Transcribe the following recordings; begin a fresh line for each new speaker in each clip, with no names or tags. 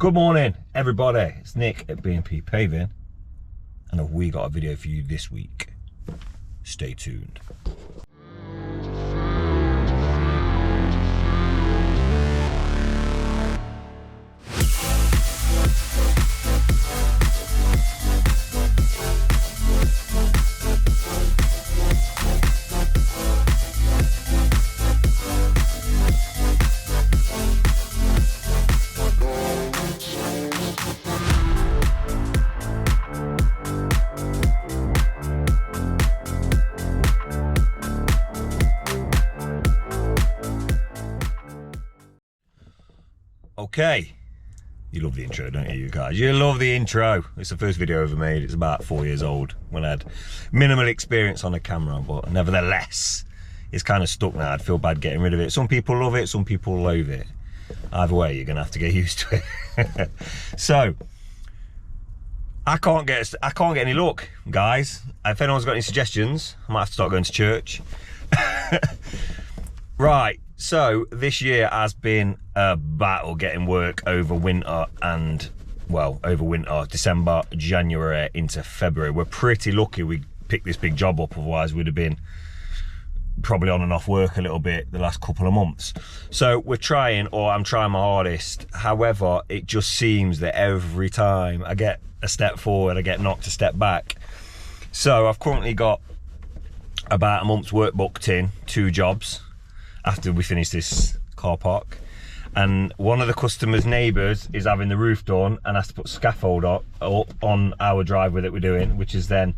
Good morning, everybody. It's Nick at B&P Paving, and have we got a video for you this week? Stay tuned. Okay, you love the intro, don't you guys? You love the intro. It's the first video I ever made. It's about 4 years old when I had minimal experience on the camera, but nevertheless, it's kind of stuck now. I'd feel bad getting rid of it. Some people love it, some people loathe it. Either way, you're gonna have to get used to it. So, I can't get any luck, guys. If anyone's got any suggestions, I might have to start going to church. Right. So this year has been a battle getting work over winter and, well, over winter, December, January into February. We're pretty lucky we picked this big job up, otherwise we'd have been probably on and off work a little bit the last couple of months. So we're trying, or I'm trying my hardest. However, it just seems that every time I get a step forward, I get knocked a step back. So I've currently got about a month's work booked in, 2 jobs, after we finish this car park, and one of the customers' neighbours is having the roof done and has to put scaffold up on our driveway that we're doing, which is then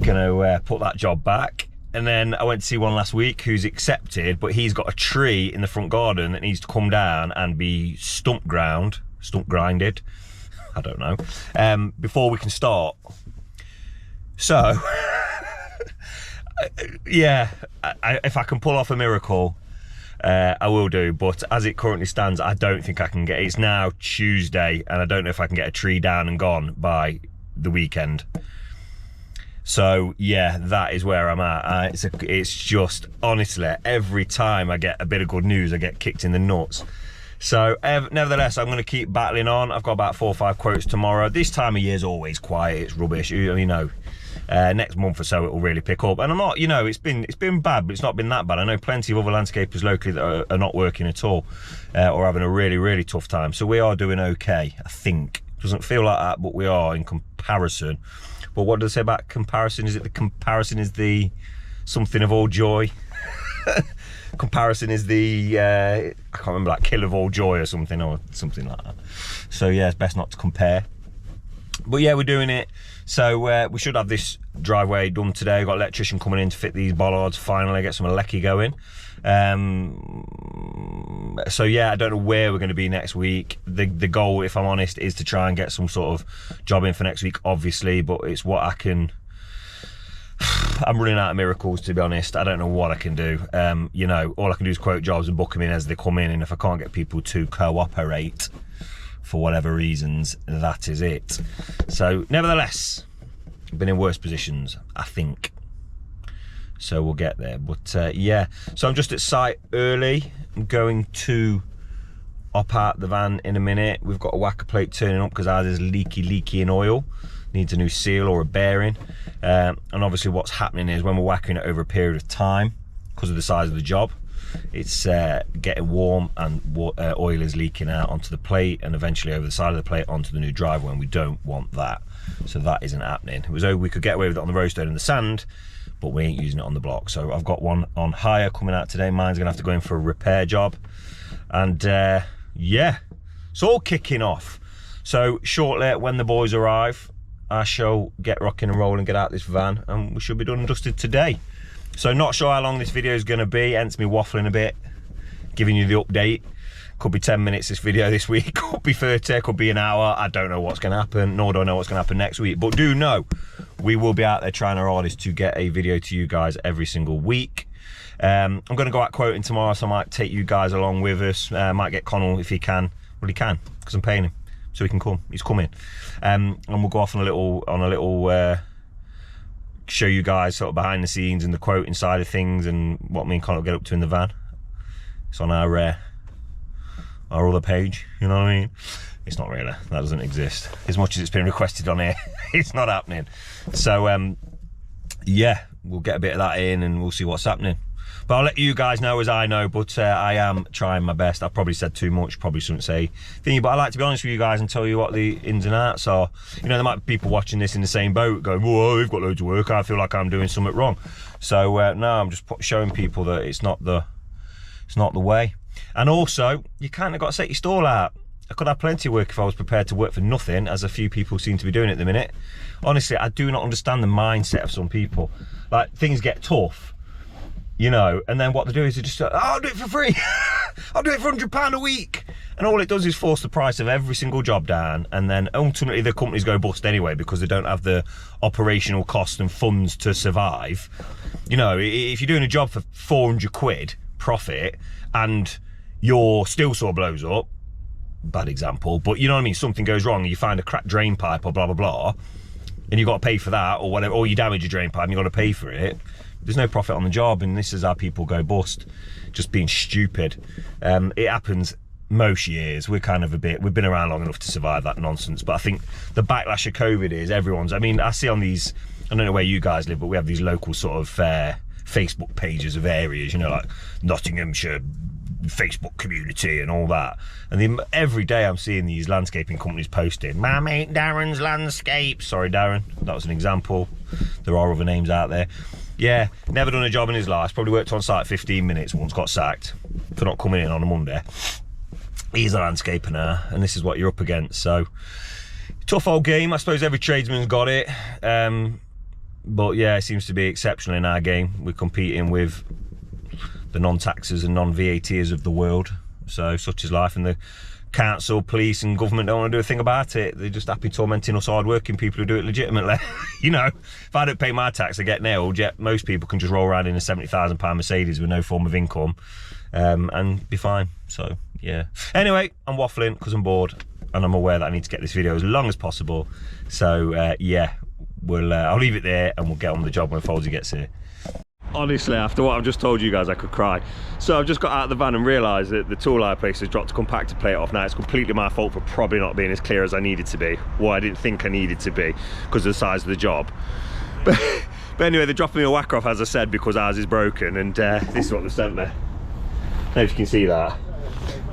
gonna put that job back. And then I went to see one last week who's accepted, but he's got a tree in the front garden that needs to come down and be stump grinded, I don't know, before we can start. So yeah, if I can pull off a miracle, I will do, but as it currently stands, I don't think I can get it. It's now Tuesday and I don't know if I can get a tree down and gone by the weekend. So yeah, that is where I'm at. It's just, honestly, every time I get a bit of good news, I get kicked in the nuts. So nevertheless, I'm going to keep battling on. I've got about 4 or 5 quotes tomorrow. This time of year is always quiet. It's rubbish, you know. Next month or so it will really pick up, and I'm not, you know, it's been bad, but it's not been that bad. I know plenty of other landscapers locally that are not working at all, or having a really tough time. So we are doing okay, I think. Doesn't feel like that, but we are in comparison. But what does it say about comparison? Is it the comparison is the something of all joy? Comparison is the I can't remember, like kill of all joy or something like that. So yeah, it's best not to compare. But yeah, we're doing it. So we should have this driveway done today. We've got an electrician coming in to fit these bollards, finally get some lecky going. So yeah, I don't know where we're going to be next week. The goal, if I'm honest, is to try and get some sort of job in for next week, obviously, but it's what I can. I'm running out of miracles, to be honest. I don't know what I can do. You know, all I can do is quote jobs and book them in as they come in, and if I can't get people to cooperate for whatever reasons, that is it. So nevertheless, I've been in worse positions, I think, so we'll get there. But yeah, so I'm just at site early. I'm going to hop out the van in a minute. We've got a whacker plate turning up because ours is leaky in oil, needs a new seal or a bearing. And obviously what's happening is when we're whacking it over a period of time, because of the size of the job, it's getting warm and oil is leaking out onto the plate and eventually over the side of the plate onto the new driveway, and we don't want that. So that isn't happening. It was over, we could get away with it on the roadstone and the sand, but we ain't using it on the block. So I've got one on hire coming out today. Mine's gonna have to go in for a repair job. And yeah, it's all kicking off. So shortly when the boys arrive, I shall get rocking and rolling, get out this van, and we should be done and dusted today. So not sure how long this video is going to be, hence me waffling a bit, giving you the update. Could be 10 minutes this video this week, could be 30, could be an hour. I don't know what's going to happen, nor do I know what's going to happen next week. But do know, we will be out there trying our hardest to get a video to you guys every single week. I'm going to go out quoting tomorrow, so I might take you guys along with us. Might get Connell if he can. Well, he can, because I'm paying him, so he can come. He's coming. And we'll go off on a little show you guys sort of behind the scenes and the quoting side of things and what me and Connell get up to in the van. It's on our other page, you know what I mean? It's not really. That doesn't exist. As much as it's been requested on here, it's not happening. So, yeah, we'll get a bit of that in and we'll see what's happening. But I'll let you guys know as I know, but I am trying my best. I've probably said too much, probably shouldn't say thingy, but I like to be honest with you guys and tell you what the ins and outs are. You know, there might be people watching this in the same boat going, whoa, they've got loads of work, I feel like I'm doing something wrong. So, no, I'm just showing people that it's not the way. And also, you kind of got to set your stall out. I could have plenty of work if I was prepared to work for nothing, as a few people seem to be doing at the minute. Honestly, I do not understand the mindset of some people. Like, things get tough, you know, and then what they do is they just say, oh, I'll do it for free. I'll do it for £100 a week. And all it does is force the price of every single job down, and then ultimately the companies go bust anyway because they don't have the operational cost and funds to survive. You know, if you're doing a job for 400 quid profit and your steel saw blows up, bad example, but you know what I mean, something goes wrong and you find a cracked drain pipe or blah blah blah, and you've got to pay for that, or whatever, or you damage a drain pipe and you've got to pay for it. There's no profit on the job, and this is how people go bust, just being stupid. It happens most years. We've been around long enough to survive that nonsense, but I think the backlash of COVID is I mean, I see on these, I don't know where you guys live, but we have these local sort of Facebook pages of areas, you know, like Nottinghamshire Facebook community and all that, and every day I'm seeing these landscaping companies posting, my mate Darren's Landscape. Sorry Darren, that was an example, there are other names out there. Yeah, never done a job in his life, probably worked on site 15 minutes, once got sacked for not coming in on a Monday. He's a landscaper now, and this is what you're up against. So tough old game. I suppose every tradesman's got it, but yeah, it seems to be exceptional in our game. We're competing with the non-taxers and non-VATers of the world, so such is life, and the council, police and government don't want to do a thing about it. They're just happy tormenting us hard-working people who do it legitimately. You know, if I don't pay my tax I get nailed, yet most people can just roll around in a £70,000 Mercedes with no form of income and be fine. So yeah, anyway, I'm waffling because I'm bored and I'm aware that I need to get this video as long as possible. So yeah, I'll leave it there and we'll get on with the job when Foldsy gets here. Honestly, after what I've just told you guys, I could cry. So I've just got out of the van and realised that the tool hire place has dropped a compactor plate off. Now, it's completely my fault for probably not being as clear as I needed to be, or I didn't think I needed to be, because of the size of the job. But anyway, they're dropping me a whacker off, as I said, because ours is broken, and this is what they sent me. I don't know if you can see that.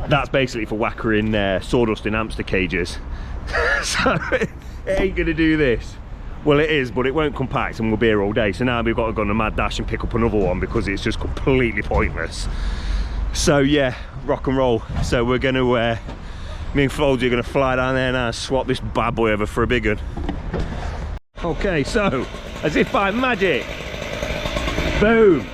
That's basically for whackering sawdust in hamster cages. So it ain't going to do this. Well, it is, but it won't compact and we'll be here all day. So now we've got to go on a mad dash and pick up another one because it's just completely pointless. So yeah, rock and roll. So we're going to, me and Foldsy are going to fly down there now and swap this bad boy over for a big one. Okay, so as if by magic, boom.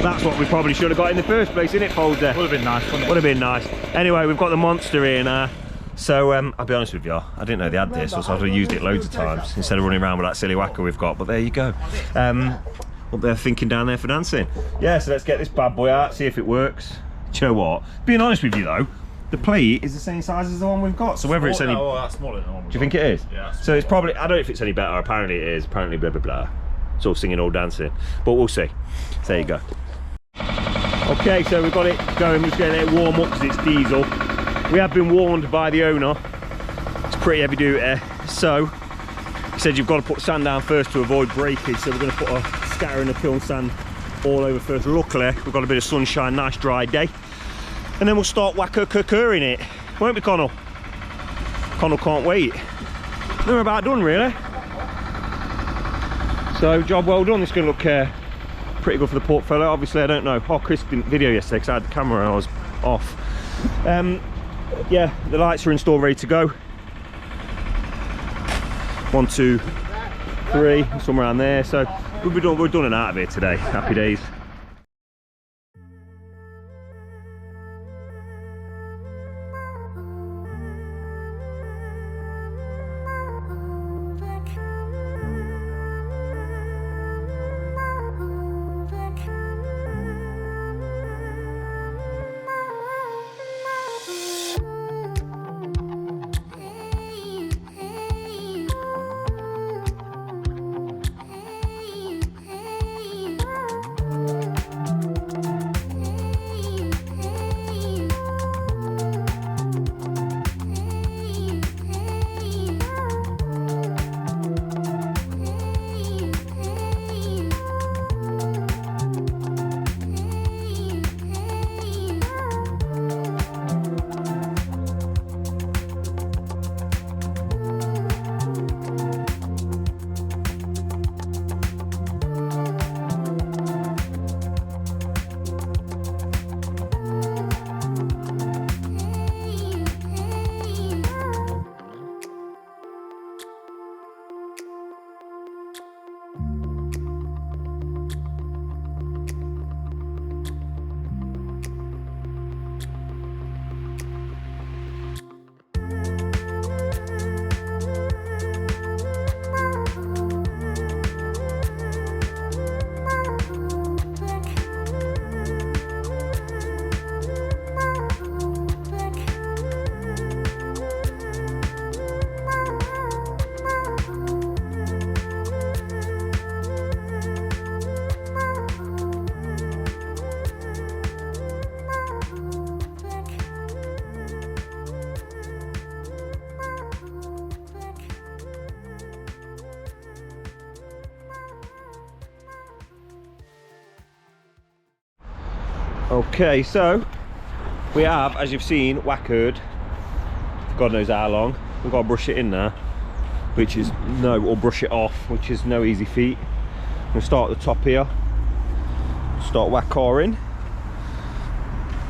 That's what we probably should have got in the first place, innit, Foldsy? Would have been nice, wouldn't it? Would have been nice. Anyway, we've got the monster here now. So I'll be honest with you, I didn't know they had this, so I've used it loads of times instead of running around with that silly whacker we've got, but there you go. What they're thinking down there for dancing. Yeah, so let's get this bad boy out, see if it works. Do you know what? Being honest with you though, the plate is the same size as the one we've got, so whether it's any...
Oh, that's smaller than the one we've got.
Do you think it is?
Yeah.
So it's probably, I don't know if it's any better, apparently it is, apparently blah blah blah. It's all singing, all dancing, but we'll see. So there you go. Okay, so we've got it going, we're just getting it warm up because it's diesel. We have been warned by the owner, it's pretty heavy duty, so he said you've got to put sand down first to avoid breakage, so we're going to put a scattering of kiln sand all over first. Luckily, we've got a bit of sunshine, nice dry day, and then we'll start whacker-in it, won't we, Connell? Connell can't wait. Then we're about done, really. So, job well done. It's going to look pretty good for the portfolio. Obviously, I don't know. Oh, Chris didn't video yesterday because I had the camera and I was off. Yeah, the lights are installed, ready to go. 1, 2, 3, somewhere around there. So we're done and out of here today. Happy days. Okay, so we have, as you've seen, wackered for God knows how long. We've got to brush it in there, which is or brush it off, which is no easy feat. I'm going to start at the top here, start wacking.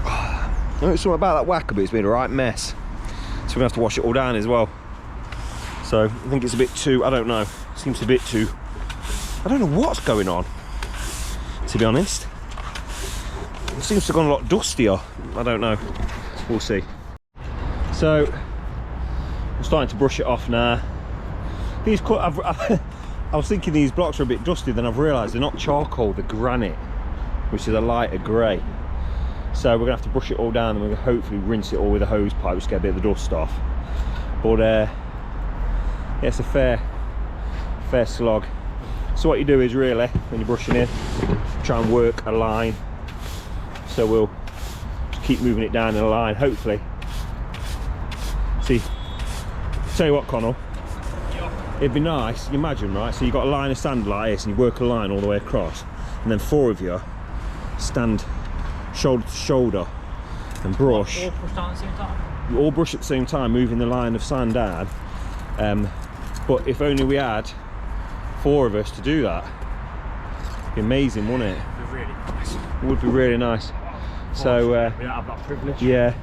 I know something about that whacker, but it's been a right mess. So we're gonna have to wash it all down as well. So I think it's a bit too, I don't know, seems a bit too, I don't know what's going on, to be honest. It seems to have gone a lot dustier. I don't know, we'll see. So I'm starting to brush it off now. These, I was thinking these blocks are a bit dusty, then I've realised they're not charcoal, they're granite, which is a lighter grey. So we're gonna have to brush it all down, and we're gonna hopefully rinse it all with a hose pipe, just get a bit of the dust off. But yeah, it's a fair slog. So what you do is really, when you're brushing in, try and work a line. So we'll just keep moving it down in a line, hopefully. See, tell you what, Connell, it'd be nice, you imagine, right? So you've got a line of sand like this, and you work a line all the way across, and then 4 of you stand shoulder to shoulder and brush.
All brush down at the same time?
You all brush at the same time, moving the line of sand down. But if only we had 4 of us to do that. It'd be amazing, wouldn't it?
It'd be really nice.
It would be really nice. So
we don't have that privilege.
yeah,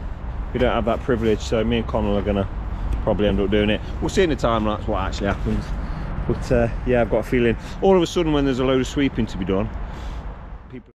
we don't have that privilege, so me and Connell are gonna probably end up doing it. We'll see in the time lapse what actually happens. But yeah, I've got a feeling all of a sudden when there's a load of sweeping to be done, people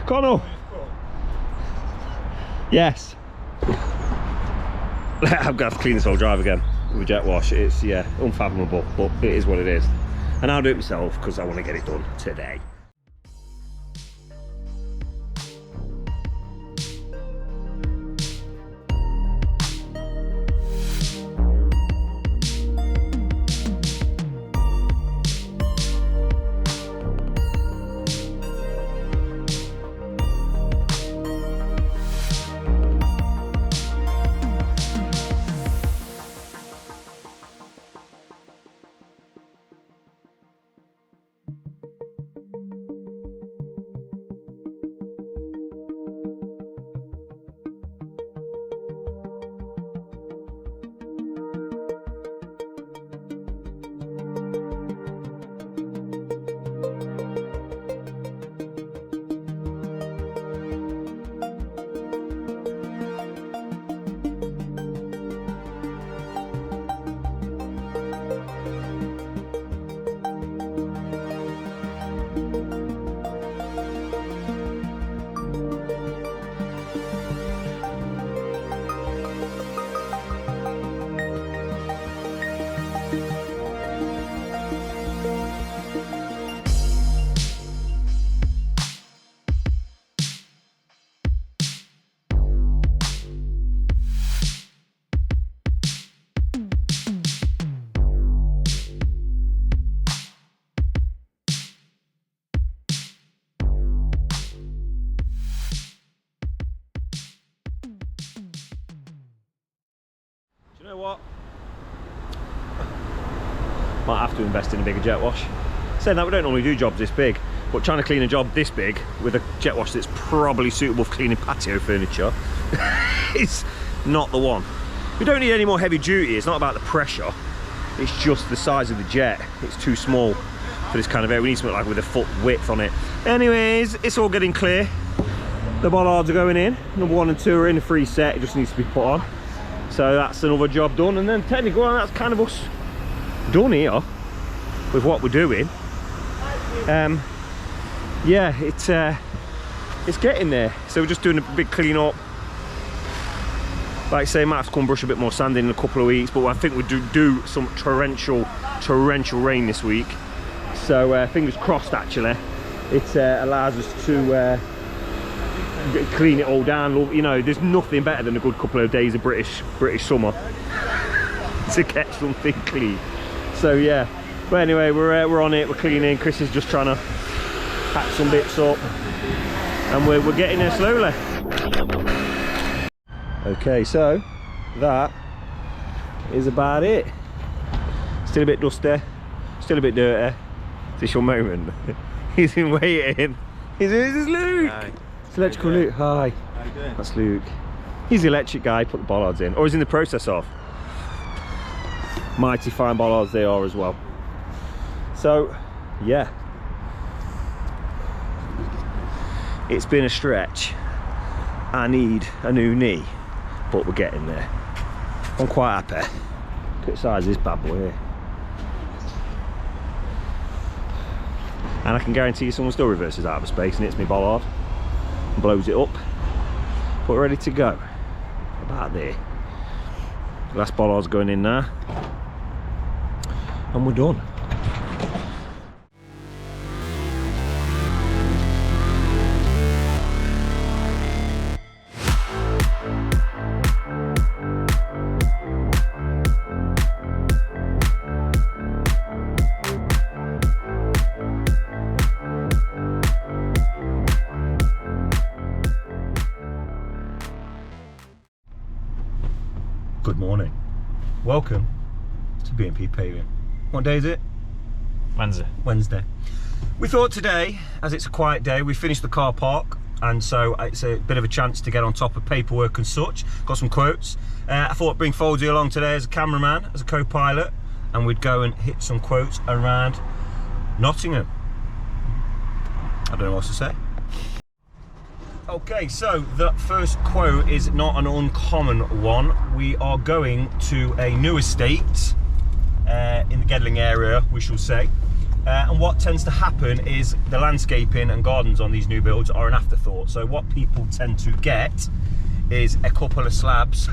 Connell. Yes. I'm gonna have to clean this whole drive again with a jet wash. It's, yeah, unfathomable, but it is what it is. And I'll do it myself because I want to get it done today. You know what? Might have to invest in a bigger jet wash. Saying that, we don't normally do jobs this big, but trying to clean a job this big with a jet wash that's probably suitable for cleaning patio furniture is not the one. We don't need any more heavy duty. It's not about the pressure, it's just the size of the jet. It's too small for this kind of air. We need something like with a foot width on it. Anyways, it's all getting clear. The bollards are going in. Number 1 and 2 are in a free set. It just needs to be put on. So that's another job done, and then technically, well, that's kind of us done here with what we're doing. Yeah, it's getting there. So we're just doing a big clean up. Like I say, might have to come brush a bit more sand in a couple of weeks, but I think we do some torrential rain this week. So fingers crossed. Actually, it allows us to clean it all down. You know, there's nothing better than a good couple of days of British summer to get something clean. So yeah, but anyway, we're on it. We're cleaning. Chris is just trying to pack some bits up, and we're getting there slowly. Okay, so that is about it. Still a bit dusty, still a bit dirty. Is this your moment? He's been waiting. This is Luke.
Hi.
It's electrical Luke. Hi.
How you doing?
That's Luke. He's the electric guy, put the bollards in, or he's in the process of. Mighty fine bollards they are as well. So, yeah. It's been a stretch. I need a new knee, but we're getting there. I'm quite happy. Look at the size of this bad boy here. And I can guarantee you someone still reverses out of space and hits me bollard and blows it up. But we're ready to go. About there. Last bollard's going in now. And we're done. Good morning. Welcome to BNP Paving. What day is it? Wednesday. We thought today, as it's a quiet day, we finished the car park, and so it's a bit of a chance to get on top of paperwork and such. Got some quotes. I thought I'd bring Foldsy along today as a cameraman, as a co-pilot, and we'd go and hit some quotes around Nottingham. I don't know what to say. Okay, so the first quote is not an uncommon one. We are going to a new estate in the Gedling area, we shall say. And what tends to happen is the landscaping and gardens on these new builds are an afterthought. So what people tend to get is a couple of slabs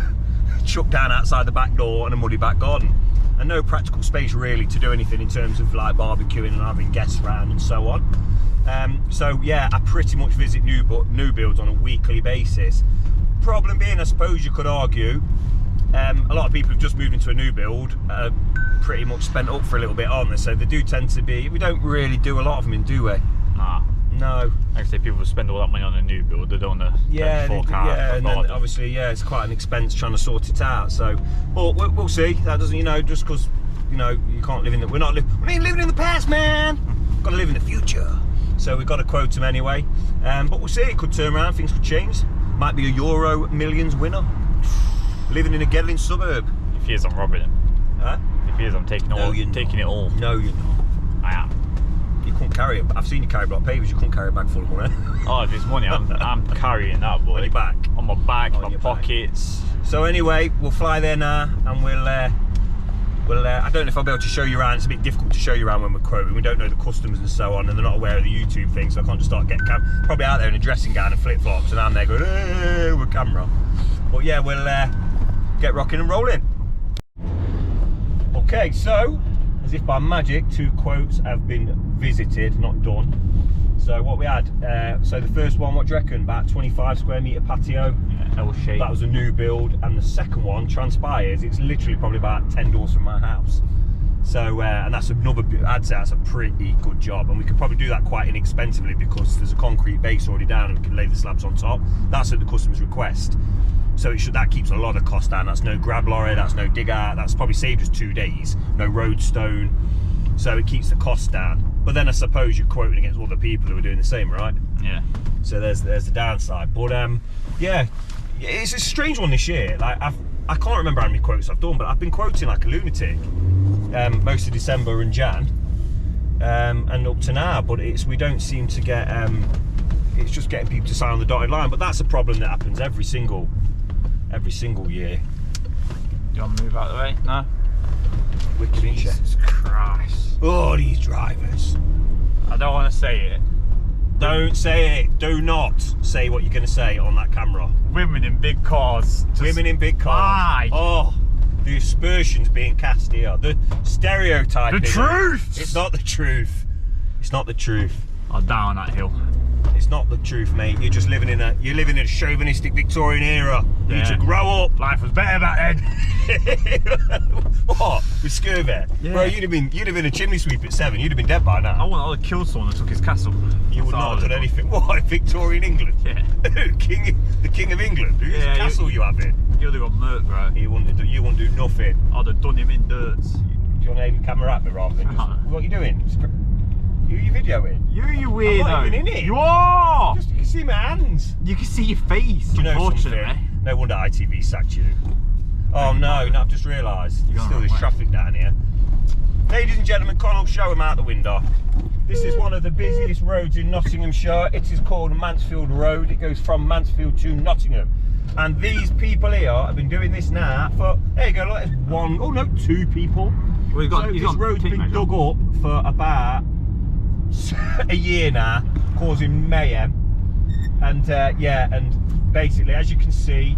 chucked down outside the back door and a muddy back garden. And no practical space really to do anything in terms of like barbecuing and having guests around and so on. So yeah, I pretty much visit new builds on a weekly basis. Problem being, I suppose you could argue, a lot of people who've just moved into a new build pretty much spent up for a little bit, aren't they? So they do tend to be, we don't really do a lot of them in, do we?
Nah.
No.
Like I say, people spend all that money on a new build, they don't want to fork out.
Yeah, and then obviously, yeah, it's quite an expense trying to sort it out. So, but we'll see. That doesn't, you know, just because, you know, you can't live in the, we ain't living in the past, man. We've got to live in the future. So we've got to quote him anyway. But we'll see, it could turn around, things could change. Might be a Euro Millions winner. Living in a Gedling suburb.
If he is, I'm robbing him.
Huh?
If he is, I'm taking it all. Taking it all.
No, you're not.
I am.
You couldn't carry it. I've seen you carry block pavers, you couldn't carry a bag full of money.
Oh, if it's money, I'm carrying that, boy.
On your back?
On my back,
On
my
your
pockets.
Back. So anyway, we'll fly there now, and we'll I don't know if I'll be able to show you around. It's a bit difficult to show you around when we're quoting. We don't know the customers and so on, and they're not aware of the YouTube thing, so I can't just start getting probably out there in a dressing gown and flip-flops, and I'm there going, hey, with camera. But yeah, we'll get rocking and rolling. Okay, so as if by magic, 2 quotes have been visited, not done. So what we had, so the first one, what do you reckon? About 25 square metre patio.
Yeah, L shape.
That was a new build, and the second one transpires, it's literally probably about 10 doors from my house. So, and that's another, I'd say that's a pretty good job, and we could probably do that quite inexpensively because there's a concrete base already down and we can lay the slabs on top. That's at the customer's request. So that keeps a lot of cost down. That's no grab lorry, that's no dig out, that's probably saved us 2 days, no road stone. So it keeps the cost down. But then I suppose you're quoting against other people who are doing the same, right?
Yeah.
So there's the downside. But yeah, it's a strange one this year. Like I can't remember how many quotes I've done, but I've been quoting like a lunatic most of December and Jan, and up to now. But we don't seem to get. It's just getting people to sign on the dotted line. But that's a problem that happens every single year.
You want to move out of the way? No?
Wicked,
Jesus Christ.
Oh, these drivers.
I don't want to say it.
Don't say it. Do not say what you're going to say on that camera.
Women in big cars.
Women in big cars.
Why?
Oh, the aspersions being cast here. The stereotyping.
The truth!
It's not the truth. It's not the truth.
I'm down that hill.
It's not the truth, mate. You're just living in a chauvinistic Victorian era. You need to grow up.
Life was better back then.
What? With scurvy?
Yeah.
Bro, you'd have been a chimney sweep at 7. You'd have been dead by now.
I would have killed someone that took his castle.
You would not have done anything. What? Victorian England?
Yeah.
The King of England? Whose castle you having?
You would have got murked, bro.
You wouldn't do nothing.
I'd have done him in dirts.
Do you want to aim your camera at me rather than just, what are you doing? You videoing?
You weirdo.
I'm not even in it.
You are!
Just you can see my hands.
You can see your face,
Do you know
unfortunately.
something? No wonder ITV sacked you. Oh no, I've just realised. There's still this traffic down here. Ladies and gentlemen, Connell, show him out the window. This is one of the busiest roads in Nottinghamshire. It is called Mansfield Road. It goes from Mansfield to Nottingham. And these people here have been doing this now for, there you go, look, there's 2 people.
Well,
So this road's been dug up for about a year now, causing mayhem. And and basically, as you can see,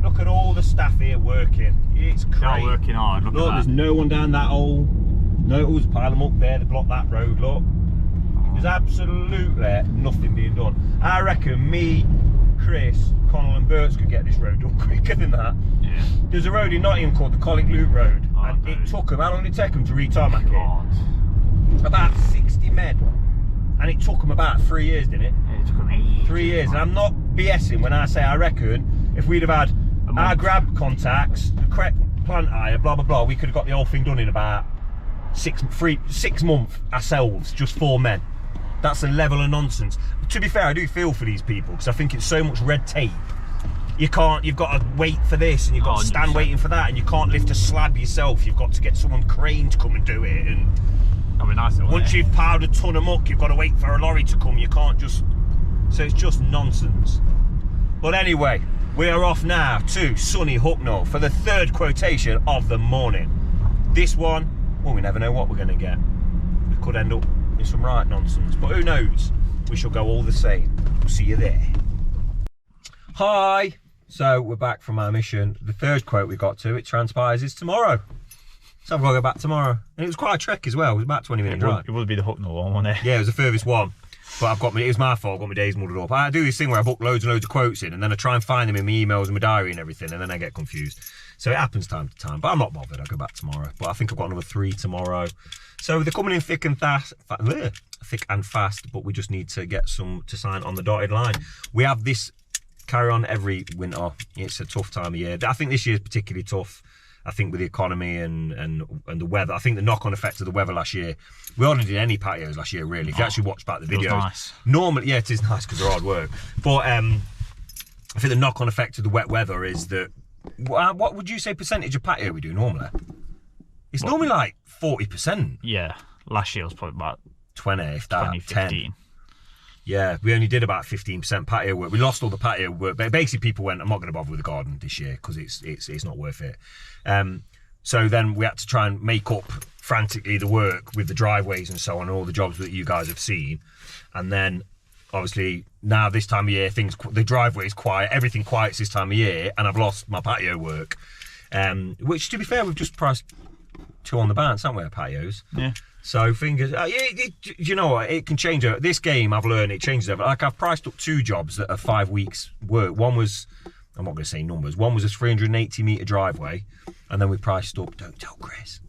look at all the staff here working. It's crazy.
They're working hard. Look at that.
There's no one down that hole. No, always pile them up there. They block that road. Look, there's absolutely nothing being done. I reckon me, Chris, Connell, and Bert's could get this road done quicker than that.
Yeah.
There's a road in Nottingham called the Collick Loop Road, and it took them. How long did it take them to re-tarmac it? About 60 men, and it took them about 3 years, didn't it?
Yeah, it took them 8 years.
3 years, and I'm not BSing when I say I reckon if we'd have had our grab contacts, the correct plant hire, blah blah blah, we could have got the whole thing done in about 6 months ourselves, just 4 men. That's a level of nonsense. To be fair, I do feel for these people because I think it's so much red tape. You've got to wait for this, and you've got to stand waiting for that, and you can't lift a slab yourself. You've got to get someone crane to come and do it, and
that'd be nice.
Once you've piled a ton of muck, you've got to wait for a lorry to come. You can't just... So it's just nonsense. But anyway, we are off now to sunny Hucknall for the 3rd quotation of the morning. This one, well, we never know what we're going to get. We could end up in some right nonsense, but who knows? We shall go all the same. We'll see you there. Hi. So we're back from our mission. The 3rd quote we got to, it transpires, is tomorrow. So I've got to go back tomorrow. And it was quite a trek as well. It was about 20-minute drive.
It would be the Hucknall one, wouldn't it?
Yeah, it was the furthest one. But it was my fault, I got my days muddled up. I do this thing where I book loads and loads of quotes in, and then I try and find them in my emails and my diary and everything, and then I get confused. So it happens time to time, but I'm not bothered. I'll go back tomorrow. But I think I've got another 3 tomorrow. So they're coming in thick and fast, but we just need to get some to sign on the dotted line. We have this carry on every winter. It's a tough time of year. I think this year is particularly tough. I think with the economy and the weather. I think the knock-on effect of the weather last year. We hardly did any patios last year, really. If you actually watch back the videos,
nice.
Normally, yeah, it is nice because they're hard work. But I think the knock-on effect of the wet weather is that. What would you say percentage of patio we do normally? It's normally like 40%.
Yeah, last year was probably about
20, if that,
2015.
10. Yeah, we only did about 15% patio work. We lost all the patio work, but basically people went, I'm not going to bother with the garden this year because it's not worth it. So then we had to try and make up frantically the work with the driveways and so on, and all the jobs that you guys have seen. And then obviously now this time of year, the driveway is quiet, everything quiets this time of year, and I've lost my patio work. Which, to be fair, we've just priced 2 on the bounce, haven't we, patios? Yeah. So fingers, you know what, it can change. This game, I've learned, it changes over. Like I've priced up 2 jobs that are 5 weeks work. One was, I'm not going to say numbers, one was a 380 metre driveway, and then we priced up, don't tell Chris.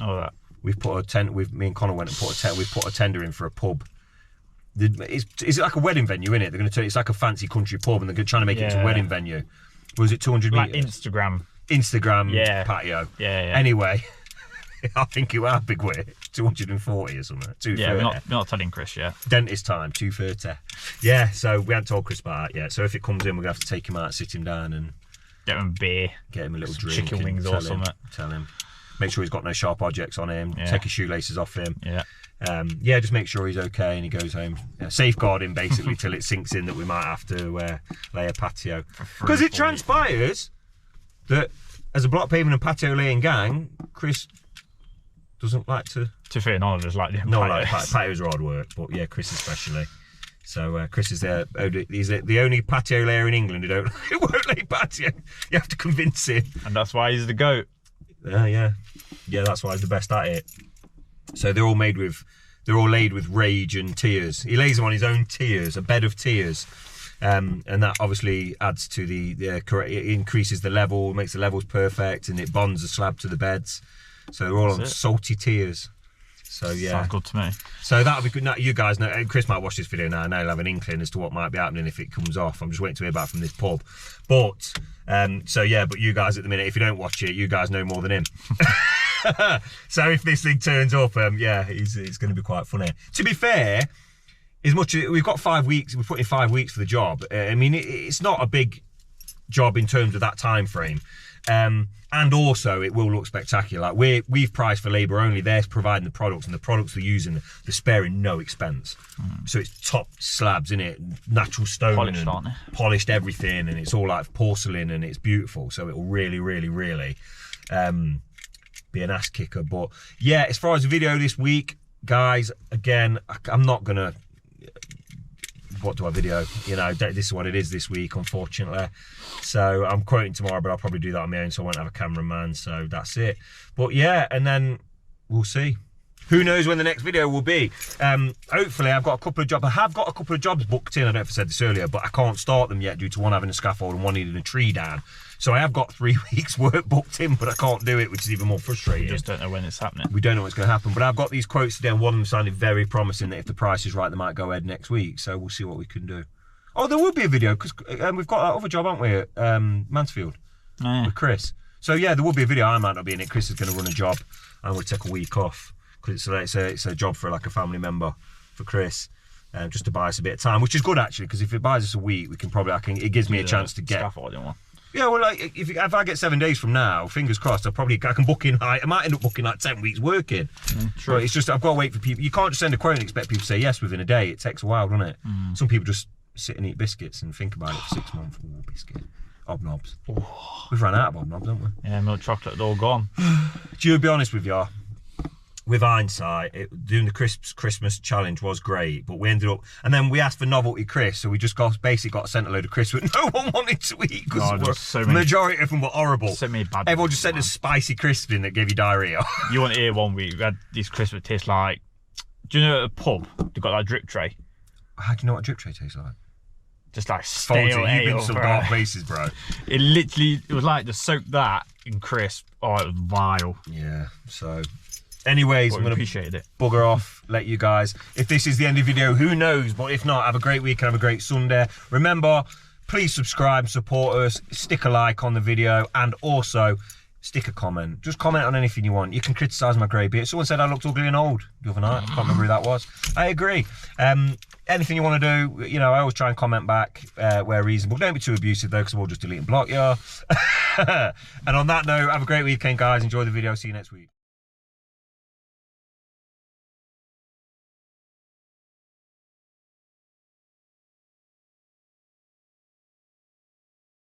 Oh, that.
We've put a tent, me and Connor went and we've put a tender in for a pub. It's like a wedding venue, isn't it? They're going to turn, it's like a fancy country pub, and they're trying to make it into a wedding venue. Was it 200
like
metres?
Instagram
patio.
Yeah.
Anyway, I think it was big way, 240 or something. 230.
Yeah, we're not telling Chris yet.
Dentist time, 230. Yeah, so we hadn't told Chris about that yet. So if it comes in, we're going to have to take him out, sit him down, and
get him a beer,
get him a little drink,
chicken wings or something.
Tell him. Make sure he's got no sharp objects on him. Take his shoelaces off him.
Yeah.
Just make sure he's okay and he goes home. Safeguard him basically till it sinks in that we might have to lay a patio. Because it transpires that as a block paving and patio laying gang, Chris doesn't like to...
To fair, none of us like the
No, like patios are hard work, but yeah, Chris especially. So Chris is he's the only patio layer in England who won't lay patio. You have to convince him.
And that's why he's the GOAT.
Yeah, that's why he's the best at it. So they're all laid with rage and tears. He lays them on his own tears, a bed of tears. And that obviously adds to it increases the level, makes the levels perfect, and it bonds the slab to the beds. So they're all on salty tears. So yeah,
sounds good to me.
So that'll be good. Now, you guys know, Chris might watch this video now, and he'll have an inkling as to what might be happening if it comes off. I'm just waiting to hear back from this pub. But so yeah, but you guys at the minute, if you don't watch it, you guys know more than him. So if this thing turns up, yeah, it's going to be quite funny. To be fair, as much as we've got 5 weeks, we've put in 5 weeks for the job. I mean, it's not a big job in terms of that time frame. And also it will look spectacular. Like we've priced for labour only. They're providing the products, and the products they're using, they're sparing no expense. So it's top slabs in it, natural stone,
Polished,
and
aren't they?
polished everything, and it's all like porcelain, and it's beautiful. So it will really, really, really be an ass kicker. But yeah, as far as the video this week, guys, again, I'm not gonna. What do I video? You know, this is what it is this week, unfortunately. So I'm quoting tomorrow, but I'll probably do that on my own, so I won't have a cameraman. So that's it. But yeah, and then we'll see. Who knows when the next video will be? Hopefully, I've got a couple of jobs. I have got a couple of jobs booked in. I don't know if I said this earlier, but I can't start them yet due to one having a scaffold and one needing a tree down. So I have got 3 weeks work booked in, but I can't do it, which is even more frustrating.
We just don't know when it's happening.
We don't know what's going to happen, but I've got these quotes today, and one of them sounded very promising that if the price is right, they might go ahead next week. So we'll see what we can do. Oh, there will be a video, because we've got that other job, haven't we, at Mansfield with Chris. So yeah, there will be a video. I might not be in it. Chris is going to run a job, and we'll take a week off, because it's a job for like a family member for Chris. Just to buy us a bit of time, which is good actually, because if it buys us a week, we can probably, it gives me a chance to get
scaffolding one.
Yeah, well, like if I get 7 days from now, fingers crossed, I can book in. I might end up booking like 10 weeks working.
True.
But it's just I've got to wait for people. You can't just send a quote and expect people to say yes within a day. It takes a while, doesn't it? Some people just sit and eat biscuits and think about it for 6 months. Ooh, biscuit, hobnobs. We've run out of hobnobs, haven't we?
Yeah, milk chocolate, all gone.
To be honest with you, with hindsight, doing the Christmas challenge was great, but we ended up, and then we asked for novelty crisps, so we just basically got sent a load of crisps that no one wanted to eat, because the majority of them were horrible.
So many bad
Everyone just sent us spicy crisps in that gave you diarrhea.
You want to hear one week, we had these crisps that taste like, do you know at a pub, they've got that drip tray?
How do you know what a drip tray tastes like?
Just like stale ale.
You've been to some dark places, bro.
It was like just soak that in crisp. Oh, it was vile.
Yeah, so... Anyways, I'm going to bugger off, let you guys, if this is the end of the video, who knows, but if not, have a great week and have a great Sunday. Remember, please subscribe, support us, stick a like on the video, and also stick a comment. Just comment on anything you want. You can criticise my grey beard. Someone said I looked ugly and old the other night. I can't remember who that was. I agree. Anything you want to do, you know, I always try and comment back where reasonable. Don't be too abusive though, because we'll just delete and block you. And on that note, have a great weekend, guys. Enjoy the video. See you next week.